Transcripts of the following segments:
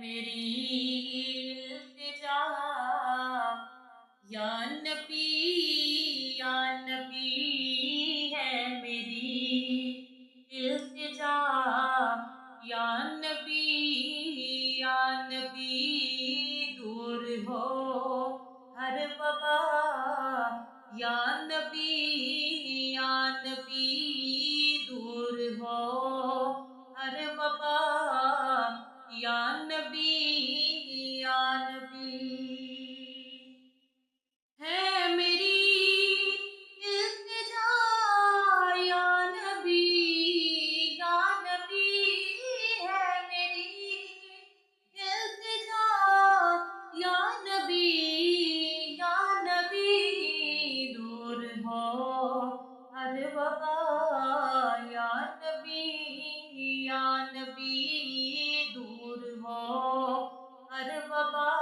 میری التجا، یا نبی یا نبی ہے میری التجا، یا نبی یا نبی دور ہو ہر وبا، یا نبی یا نبی دور ہو ہر وبا، یا نبی یا نبی ہے میری التجا، یا نبی یا نبی ہے میری التجا، یا نبی یا نبی دور ہو ہر وبا، یا نبی یا نبی دور ہو ہر وبا،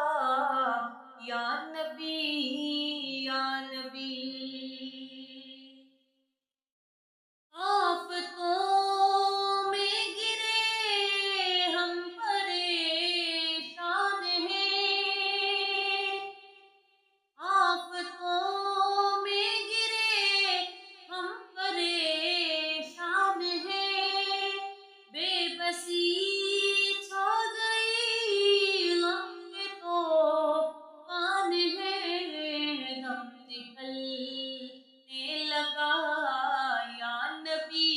یا نبی یا نبی آفتوں میں گرے ہم پریشان ہیں، آفتوں میں گرے ہم پریشان ہیں، بے بسی چھا گئی غم کے طوفان ہے، دم نکلنے لگا، یا نبی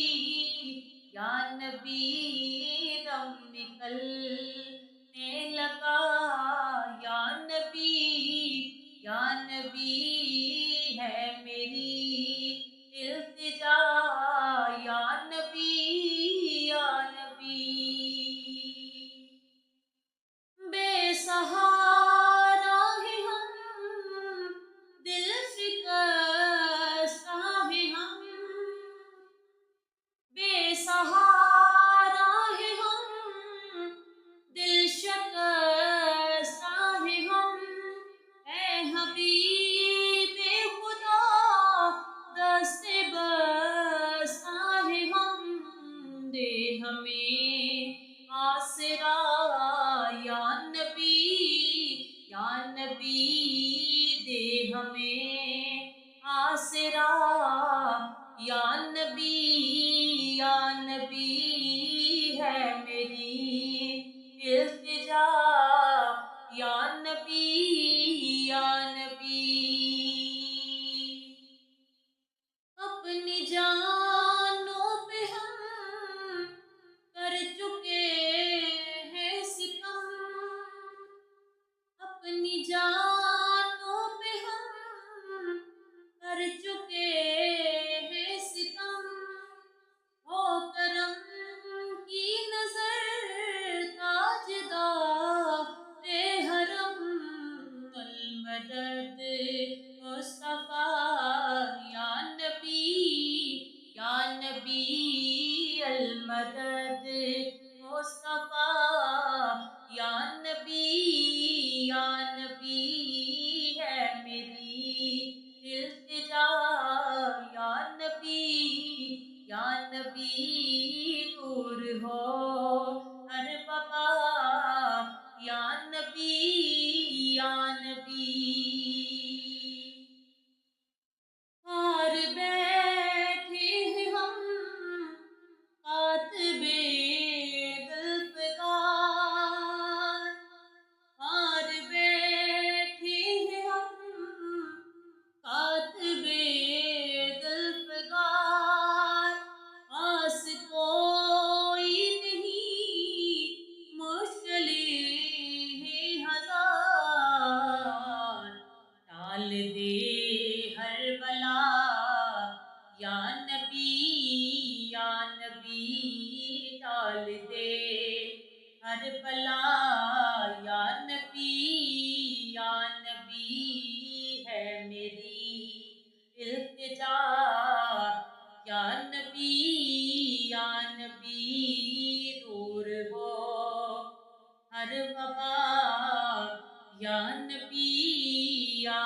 یا نبی دم نکلنے لگا، یا نبی یا نبی ہے میری التجا، یا نبی یا نبی بے سہارا ہیں ہم، دل شکستہ ہیں ہم، بے سہارا ہیں ہم، دل شکستہ ہیں ہم، اے حبیب خدا دست بستہ ہیں ہم، دے ہمیں آسرا، یا نبی یا نبی دے ہمیں آسرا، یا نبی یا نبی ہے میری التجا، یا نبی یا نبی اپنی جانوں پہ ہم کر چکے ہیں ستم، اپنی جانوں پہ ہم کر چکے ہیں ستم، ہو کرم کی نظر تاجدار حرم، المدد مصطفیٰ، یا نبی یا نبی المدد مصطفیٰ، یا نبی یا نبی ہے میری التجا، یا نبی یا نبی دور ہو ہر وبا، یا نبی یا نبی ہار بیٹھے ہیں ہم کاتب ذوالفقار، ہار بیٹھے ہیں ہم کاتب ذوالفقار، آس کوئی نہیں مشکلیں ہیں ہزار، ٹال دے ہر بلا، یا نبی یا نبی ٹال دے ہر بلا، یا نبی یا نبی ہے میری التجا، یا نبی یا نبی دور ہو ہر وبا، یا نبی یا